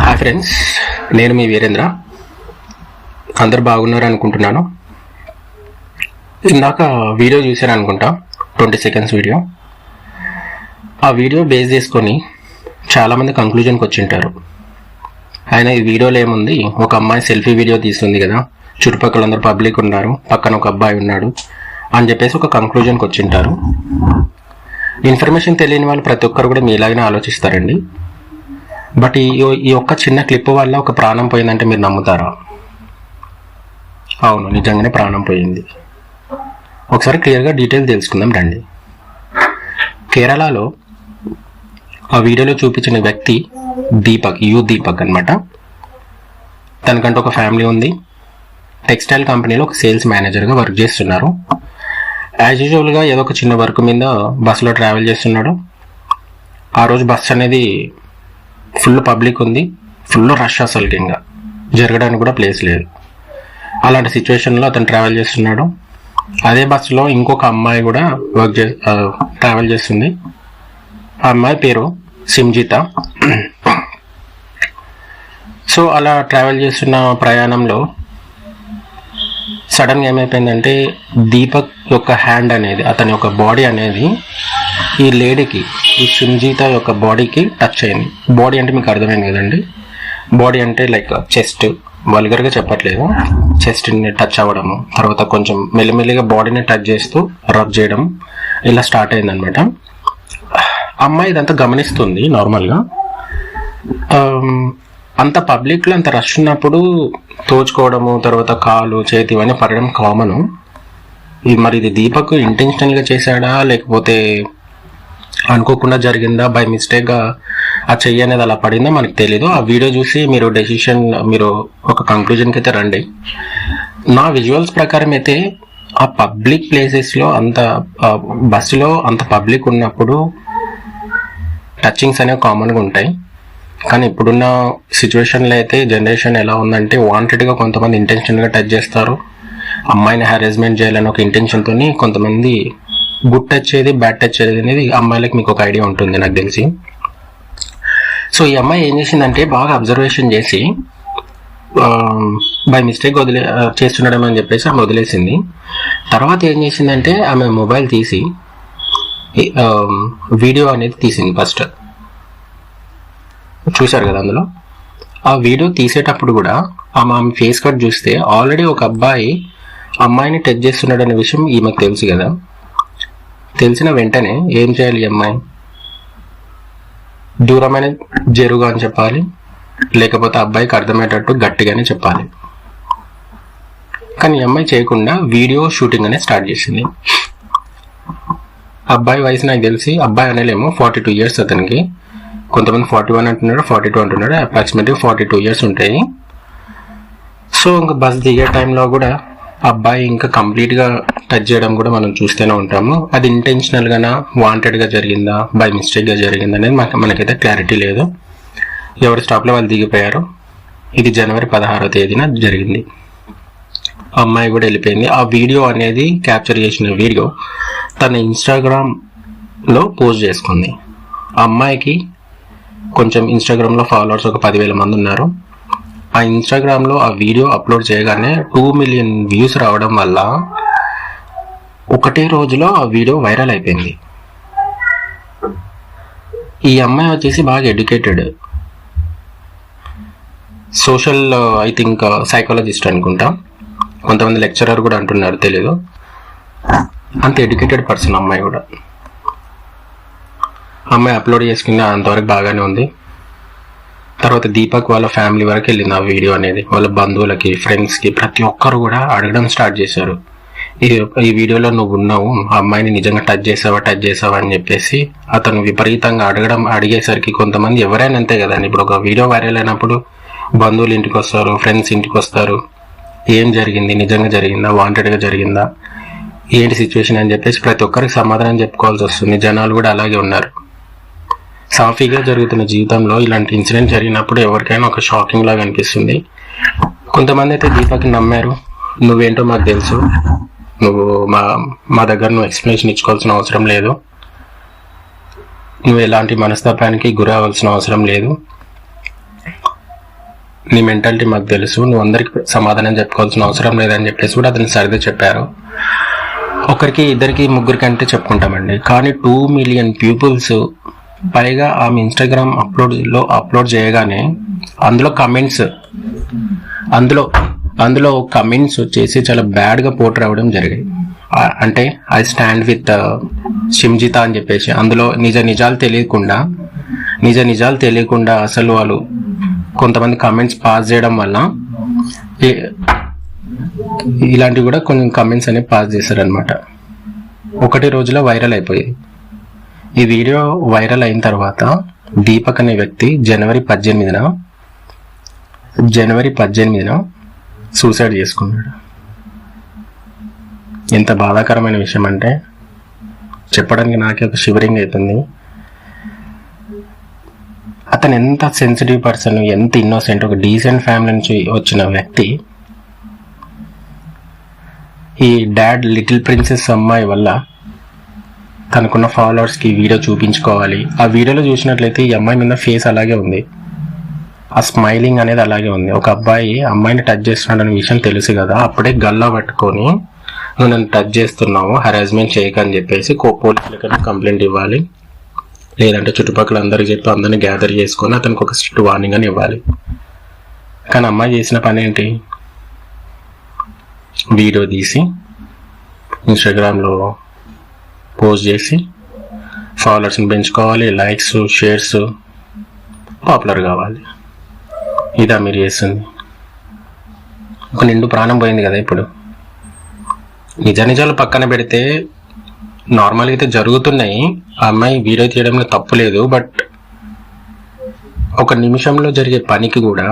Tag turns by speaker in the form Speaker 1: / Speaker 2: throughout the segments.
Speaker 1: Hi friends, నేను మీ వీరేంద్ర. అందరు బాగున్నారు అనుకుంటున్నాను. ఇందాక వీడియో చూశాను అనుకుంటా, 20 seconds వీడియో. ఆ వీడియో బేస్ చేసుకొని చాలామంది కంక్లూజన్కి వచ్చింటారు. ఆయన ఈ వీడియోలో ఏముంది, ఒక అమ్మాయి సెల్ఫీ వీడియో తీస్తుంది కదా, చుట్టుపక్కల అందరు పబ్లిక్ ఉన్నారు, పక్కన ఒక అబ్బాయి ఉన్నాడు అని చెప్పేసి ఒక కంక్లూజన్కి వచ్చింటారు. ఇన్ఫర్మేషన్ తెలియని వాళ్ళు ప్రతి ఒక్కరు కూడా మీలాగానే ఆలోచిస్తారండి. బట్ ఈ ఒక్క చిన్న క్లిప్ వల్ల ఒక ప్రాణం పోయిందంటే మీరు నమ్ముతారా? అవును, నిజంగానే ప్రాణం పోయింది. ఒకసారి క్లియర్గా డీటెయిల్ తెలుసుకుందాం రండి. కేరళలో ఆ వీడియోలో చూపించిన వ్యక్తి దీపక్ అనమాట. తనకంటూ ఒక ఫ్యామిలీ ఉంది. టెక్స్టైల్ కంపెనీలో ఒక సేల్స్ మేనేజర్గా వర్క్ చేస్తున్నారు. యాజ్ యూజువల్గా ఏదో ఒక చిన్న వర్క్ మీద బస్సులో ట్రావెల్ చేస్తున్నాడు. ఆ రోజు బస్ అనేది ఫుల్ పబ్లిక్ ఉంది, ఫుల్ రష్, అసలు ఇంకా జరగడానికి కూడా ప్లేస్ లేదు. అలాంటి సిచ్యువేషన్లో అతను ట్రావెల్ చేస్తున్నాడు. అదే బస్సులో ఇంకొక అమ్మాయి కూడా ట్రావెల్ చేస్తుంది. ఆ అమ్మాయి పేరు సిమ్జిత. సో అలా ట్రావెల్ చేస్తున్న ప్రయాణంలో సడన్గా ఏమైపోయిందంటే దీపక్ యొక్క హ్యాండ్ అనేది, అతని యొక్క బాడీ అనేది ఈ లేడీకి, ఈ సిమ్జిత యొక్క బాడీకి టచ్ అయింది. బాడీ అంటే మీకు అర్థమైంది కదండి. బాడీ అంటే లైక్ చెస్ట్, వల్గర్గా చెప్పట్లేదు, చెస్ట్ని టచ్ అవ్వడము, తర్వాత కొంచెం మెల్లిమెల్లిగా బాడీని టచ్ చేస్తూ రబ్ చేయడం, ఇలా స్టార్ట్ అయిందనమాట. అమ్మాయి ఇదంతా గమనిస్తుంది. నార్మల్గా అంత పబ్లిక్లో అంత రష్ ఉన్నప్పుడు తోచుకోవడము, తర్వాత కాలు చేతి ఇవన్నీ పడడం కామను. మరి ఇది దీపక్ ఇంటెన్షనల్గా చేశాడా, లేకపోతే అనుకోకుండా జరిగిందా, బై మిస్టేక్గా ఆ చెయ్యి అనేది అలా పడిందా మనకు తెలీదు. ఆ వీడియో చూసి మీరు ఒక కంక్లూజన్కి అయితే రండి. నా విజువల్స్ ప్రకారం అయితే ఆ పబ్లిక్ ప్లేసెస్లో అంత బస్సులో అంత పబ్లిక్ ఉన్నప్పుడు టచింగ్స్ అనేవి కామన్గా ఉంటాయి. కానీ ఇప్పుడున్న సిచ్యువేషన్లో అయితే జనరేషన్ ఎలా ఉందంటే వాంటెడ్గా కొంతమంది ఇంటెన్షన్గా టచ్ చేస్తారు. అమ్మాయిని హారాస్మెంట్ చేయాలని ఒక ఇంటెన్షన్తో కొంతమంది గుడ్ టచ్ చేయది, బ్యాడ్ టచ్ చేయది అనేది అమ్మాయిలకు మీకు ఒక ఐడియా ఉంటుంది నాకు తెలిసి. సో ఈ అమ్మాయి ఏం చేసిందంటే బాగా అబ్జర్వేషన్ చేసి బై మిస్టేక్ చేస్తున్నాడేమో అని చెప్పేసి ఆమె వదిలేసింది. తర్వాత ఏం చేసిందంటే ఆమె మొబైల్ తీసి వీడియో అనేది తీసింది. ఫస్ట్ చూశారు కదా, అందులో ఆ వీడియో తీసేటప్పుడు కూడా ఆమె ఫేస్ కట్ చూస్తే ఆల్రెడీ ఒక అబ్బాయి అమ్మాయిని టచ్ చేస్తున్నాడు అనే విషయం ఈమెకు తెలుసు కదా. తెలిసిన వెంటనే ఏం చేయాలి, ఈ అమ్మాయి దూరమైన జరుగు అని చెప్పాలి, లేకపోతే అబ్బాయికి అర్థమయ్యేటట్టు గట్టిగానే చెప్పాలి. కానీ ఈ అమ్మాయి చేయకుండా వీడియో షూటింగ్ అనేది స్టార్ట్ చేసింది. అబ్బాయి వయసు నాకు తెలిసి, అబ్బాయి అనేలేమో 42 years అతనికి, కొంతమంది 41 అంటున్నాడు, 42 అంటున్నాడు, అప్రాక్సిమేట్లీ 42 years ఉంటాయి. సో ఇంకా బస్ దిగే టైంలో కూడా అబ్బాయి ఇంకా కంప్లీట్గా టచ్ చేయడం కూడా మనం చూస్తూనే ఉంటాము. అది ఇంటెన్షనల్గానా, వాంటెడ్గా జరిగిందా, బై మిస్టేక్గా జరిగిందా అనేది మనకైతే క్లారిటీ లేదు. ఎవరి స్టాప్లో వాళ్ళు దిగిపోయారు. ఇది January 16వ తేదీన జరిగింది. అమ్మాయి కూడా వెళ్ళిపోయింది. ఆ వీడియో అనేది క్యాప్చర్ చేసిన వీడియో తన ఇన్స్టాగ్రామ్లో పోస్ట్ చేసుకుంది. ఆ అమ్మాయికి కొంచెం ఇన్స్టాగ్రామ్లో ఫాలోవర్స్ ఒక 10,000 మంది ఉన్నారు. ఆ ఇన్స్టాగ్రామ్లో ఆ వీడియో అప్లోడ్ చేయగానే 2 million views రావడం వల్ల ఒకటే రోజులో ఆ వీడియో వైరల్ అయిపోయింది. ఈ అమ్మాయి వచ్చేసి బాగా educated, social I think psychologist అనుకుంటా, కొంతమంది లెక్చరర్ కూడా అంటున్నారు, తెలీదు. అంత ఎడ్యుకేటెడ్ పర్సన్ అమ్మాయి కూడా. అమ్మాయి అప్లోడ్ చేసుకున్న అంతవరకు బాగానే ఉంది. తర్వాత దీపక్ వాళ్ళ ఫ్యామిలీ వరకు వెళ్ళింది ఆ వీడియో అనేది. వాళ్ళ బంధువులకి, ఫ్రెండ్స్కి, ప్రతి ఒక్కరు కూడా అడగడం స్టార్ట్ చేశారు, ఈ వీడియోలో నువ్వు ఉన్నావు, ఆ అమ్మాయిని నిజంగా టచ్ చేసావా అని చెప్పేసి అతను విపరీతంగా అడిగేసరికి కొంతమంది, ఎవరైనా అంతే కదండి, ఇప్పుడు ఒక వీడియో వైరల్ అయినప్పుడు బంధువులు ఇంటికి వస్తారు, ఫ్రెండ్స్ ఇంటికి వస్తారు, ఏం జరిగింది, నిజంగా జరిగిందా, వాంటెడ్గా జరిగిందా, ఏంటి సిచ్యువేషన్ అని చెప్పేసి ప్రతి ఒక్కరికి సమాధానం చెప్పుకోవాల్సి వస్తుంది. జనాలు కూడా అలాగే ఉన్నారు. సాఫీగా జరుగుతున్న జీవితంలో ఇలాంటి ఇన్సిడెంట్ జరిగినప్పుడు ఎవరికైనా ఒక షాకింగ్ లాగా అనిపిస్తుంది. కొంతమంది అయితే దీపక్ని నమ్మారు. నువ్వేంటో మాకు తెలుసు, నువ్వు మా దగ్గర నువ్వు ఎక్స్ప్లెనేషన్ ఇచ్చుకోవాల్సిన అవసరం లేదు, నువ్వు ఎలాంటి మనస్తాపానికి గురి అవ్వాల్సిన అవసరం లేదు, నీ మెంటాలిటీ మాకు తెలుసు, నువ్వు అందరికి సమాధానం చెప్పుకోవాల్సిన అవసరం లేదని చెప్పేసి కూడా అతను సరిగ్గా చెప్పారు. ఒకరికి ఇద్దరికి ముగ్గురికి అంటే చెప్పుకుంటామండి, కానీ 2 మిలియన్ పీపుల్స్ పైగా ఆమె ఇన్స్టాగ్రామ్ అప్లోడ్ చేయగానే అందులో కమెంట్స్ వచ్చేసి చాలా బ్యాడ్గా పోర్ట్రే అవ్వడం జరిగాయి. అంటే ఐ స్టాండ్ విత్ షిమ్జిత అని చెప్పేసి అందులో నిజాలు తెలియకుండా అసలు వాళ్ళు కొంతమంది కమెంట్స్ పాస్ చేయడం వల్ల ఇలాంటివి కూడా కొన్ని కమెంట్స్ అనేవి పాస్ చేశారనమాట. ఒకటి రోజులో వైరల్ అయిపోయాయి. ఈ వీడియో వైరల్ అయిన తర్వాత దీపక్ అనే వ్యక్తి జనవరి 18న సూసైడ్ చేసుకున్నాడు. ఎంత బాధాకరమైన విషయం అంటే చెప్పడానికి నాకే ఒక షివరింగ్ అవుతుంది. అతను ఎంత సెన్సిటివ్ పర్సన్, ఎంత ఇన్నోసెంట్, ఒక డీసెంట్ ఫ్యామిలీ నుంచి వచ్చిన వ్యక్తి ఈ డాడ్ లిటిల్ ప్రిన్సెస్ అమ్మాయి వల్ల తనకున్న ఫాలోవర్స్కి వీడియో చూపించుకోవాలి. ఆ వీడియోలో చూసినట్లయితే ఈ అమ్మాయి మీద ఫేస్ అలాగే ఉంది, ఆ స్మైలింగ్ అనేది అలాగే ఉంది. ఒక అబ్బాయి అమ్మాయిని టచ్ చేస్తున్నాడు అనే విషయం తెలుసు కదా, అప్పుడే గల్లా పట్టుకొని నువ్వు నన్ను టచ్ చేస్తున్నావు, హరాస్మెంట్ చేయకని చెప్పేసి పోలీసులకి కంప్లైంట్ ఇవ్వాలి, లేదంటే చుట్టుపక్కల అందరికి చెప్పి అందరినీ గ్యాదర్ చేసుకొని అతనికి ఒక స్ట్రిక్ట్ వార్నింగ్ అని ఇవ్వాలి. కానీ అమ్మాయి చేసిన పని ఏంటి? వీడియో తీసి ఇన్స్టాగ్రామ్లో పోస్ట్ చేసి ఫాలోవర్స్ని పెంచుకోవాలి, లైక్స్, షేర్స్, పాపులర్ కావాలి. ఇదా మీరు చేస్తుంది? ఒక నిండు ప్రాణం పోయింది కదా. ఇప్పుడు నిజాలు పక్కన పెడితే నార్మల్గా అయితే జరుగుతున్నాయి, ఆ అమ్మాయి వీడియో తీయడంలో తప్పు లేదు, బట్ ఒక నిమిషంలో జరిగే పనికి కూడా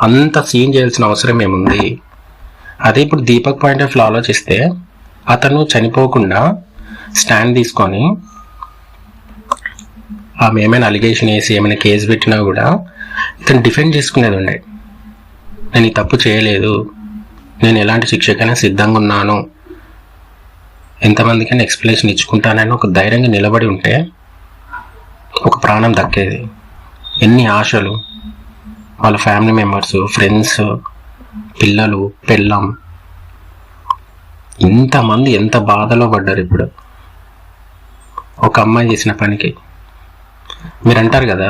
Speaker 1: అంత సీన్ చేయాల్సిన అవసరం ఏముంది? అదే ఇప్పుడు దీపక్ పాయింట్ ఆఫ్ వ్యూ ఆలోచిస్తే అతను చనిపోకుండా స్టాండ్ తీసుకొని ఆమె ఏమైనా అలిగేషన్ వేసి ఏమైనా కేసు పెట్టినా కూడా ఇతను డిఫెండ్ చేసుకునేది ఉండే. నేను ఈ తప్పు చేయలేదు, నేను ఎలాంటి శిక్షకైనా సిద్ధంగా ఉన్నాను, ఎంతమందికైనా ఎక్స్ప్లెనేషన్ ఇచ్చుకుంటానని ఒక ధైర్యంగా నిలబడి ఉంటే ఒక ప్రాణం దక్కేది. ఎన్ని ఆశలు, వాళ్ళ ఫ్యామిలీ మెంబర్స్, ఫ్రెండ్స్, పిల్లలు, పెళ్ళాం, ఇంతమంది ఎంత బాధలో పడ్డారు ఇప్పుడు ఒక అమ్మాయి చేసిన పనికి. మీరు అంటారు కదా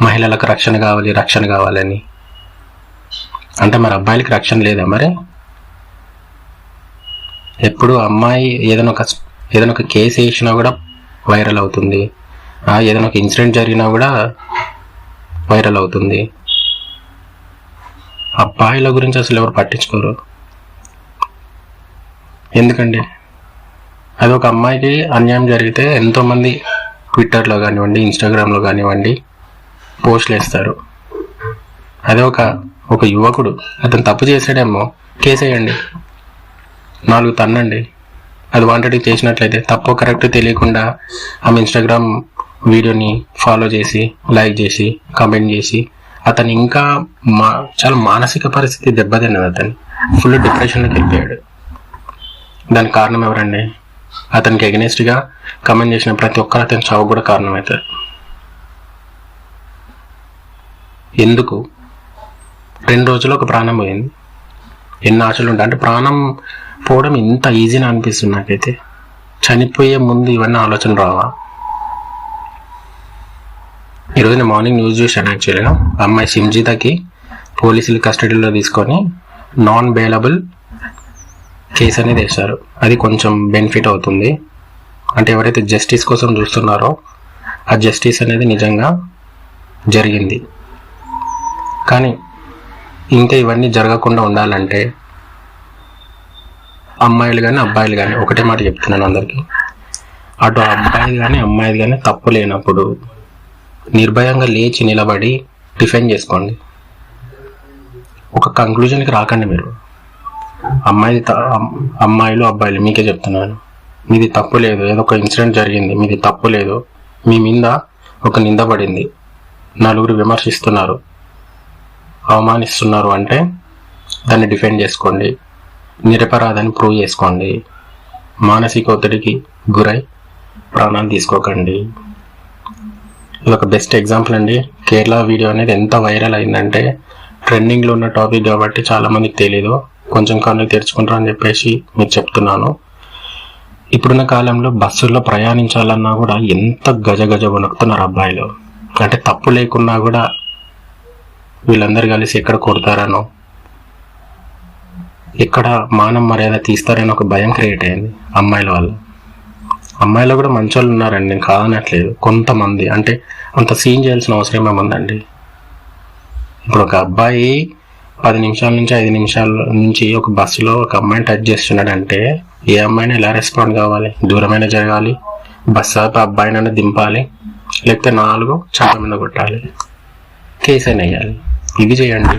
Speaker 1: మహిళలకు రక్షణ కావాలని, అంటే మరి అబ్బాయిలకి రక్షణ లేదా? మరి ఎప్పుడు అమ్మాయి ఏదైనా ఒక కేసు వేసినా కూడా వైరల్ అవుతుంది, ఏదైనా ఒక ఇన్సిడెంట్ జరిగినా కూడా వైరల్ అవుతుంది. అబ్బాయిల గురించి అసలు ఎవరు పట్టించుకోరు. ఎందుకండి? అది ఒక అమ్మాయికి అన్యాయం జరిగితే ఎంతోమంది ట్విట్టర్లో కానివ్వండి, ఇన్స్టాగ్రామ్లో కానివ్వండి పోస్టులు వేస్తారు. అదే ఒక యువకుడు అతను తప్పు చేసాడేమో, కేసు వేయండి, 4 తన్నండి. అది వాంటెడ్ చేసినట్లయితే తప్పు కరెక్ట్ తెలియకుండా ఆమె ఇన్స్టాగ్రామ్ వీడియోని ఫాలో చేసి, లైక్ చేసి, కామెంట్ చేసి అతను ఇంకా చాలా మానసిక పరిస్థితి దెబ్బతిన్నది. అతను ఫుల్ డిప్రెషన్లోకి వెళ్ళిపోయాడు. దానికి కారణం ఎవరండి? అతనికి ఎగనెస్ట్గా కమెంట్ చేసిన ప్రతి ఒక్కరు అతని చావు కూడా కారణమవుతారు. ఎందుకు? 2 రోజులు ఒక ప్రాణం పోయింది. ఎన్ని ఆశలు ఉంటాయి అంటే ప్రాణం పోవడం ఇంత ఈజీగా అనిపిస్తుంది నాకైతే. చనిపోయే ముందు ఇవన్నీ ఆలోచన రావా? ఈరోజు నేను మార్నింగ్ న్యూస్ చూశాను. యాక్చువల్గా అమ్మాయి షిమ్జితకి పోలీసులు కస్టడీలో తీసుకొని నాన్ బెయిలబుల్ కేసు అనేది వేశారు. అది కొంచెం బెనిఫిట్ అవుతుంది. అంటే ఎవరైతే జస్టిస్ కోసం చూస్తున్నారో ఆ జస్టిస్ అనేది నిజంగా జరిగింది. కానీ ఇంకా ఇవన్నీ జరగకుండా ఉండాలంటే అమ్మాయిలు కానీ అబ్బాయిలు కానీ ఒకటే మాట చెప్తున్నాను అందరికీ, అటు అబ్బాయిలు కానీ అమ్మాయిలు కానీ తప్పు లేనప్పుడు నిర్భయంగా లేచి నిలబడి డిఫెండ్ చేసుకోండి. ఒక కంక్లూజన్కి రాకండి మీరు. అమ్మాయిలు అబ్బాయిలు మీకే చెప్తున్నాను, మీది తప్పు లేదు, ఏదో ఒక ఇన్సిడెంట్ జరిగింది, మీది తప్పు లేదు, మీ మీద ఒక నింద పడింది, 4 విమర్శిస్తున్నారు, అవమానిస్తున్నారు అంటే దాన్ని డిఫెండ్ చేసుకోండి, నిరపరాధని ప్రూవ్ చేసుకోండి. మానసిక ఒత్తిడికి గురై ప్రాణాలు తీసుకోకండి. ఇది ఒక బెస్ట్ ఎగ్జాంపుల్ అండి. కేరళ వీడియో అనేది ఎంత వైరల్ అయిందంటే, ట్రెండింగ్లో ఉన్న టాపిక్ కాబట్టి చాలామందికి తెలీదు. కొంచెం కళ్ళు తెరుచుకుంటారు అని చెప్పేసి మీకు చెప్తున్నాను. ఇప్పుడున్న కాలంలో బస్సుల్లో ప్రయాణించాలన్నా కూడా ఎంత గజ వణుకుతున్నారు అబ్బాయిలు. అంటే తప్పు లేకున్నా కూడా వీళ్ళందరూ కలిసి ఎక్కడ కొడతారనో, ఎక్కడ మానం మర్యాద తీస్తారని ఒక భయం క్రియేట్ అయింది అమ్మాయిల వల్ల. అమ్మాయిలు కూడా మంచి వాళ్ళు ఉన్నారండి, నేను కాదనట్లేదు. కొంతమంది అంటే అంత సీన్ చేయాల్సిన అవసరం ఏముందండి. ఇప్పుడు ఒక అబ్బాయి 10 నిమిషాల నుంచి 5 నిమిషాల నుంచి ఒక బస్సులో ఒక అమ్మాయిని టచ్ చేస్తున్నాడంటే ఏ అమ్మాయిని ఎలా రెస్పాండ్ కావాలి? దూరమైన జరగాలి, బస్సు ఆపి అబ్బాయినైనా దింపాలి, లేకపోతే 4 చెంప మీద కొట్టాలి, కేసు అయినా వేయాలి. ఇవి చేయండి.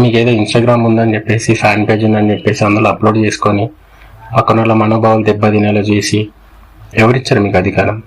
Speaker 1: మీకు ఏదో ఇన్స్టాగ్రామ్ ఉందని చెప్పేసి, ఫ్యాన్ పేజ్ ఉందని చెప్పేసి అందులో అప్లోడ్ చేసుకొని పక్కన వాళ్ళ మనోభావాలు దెబ్బతినేలా చేసి ఎవరిచ్చారు మీకు అధికారం?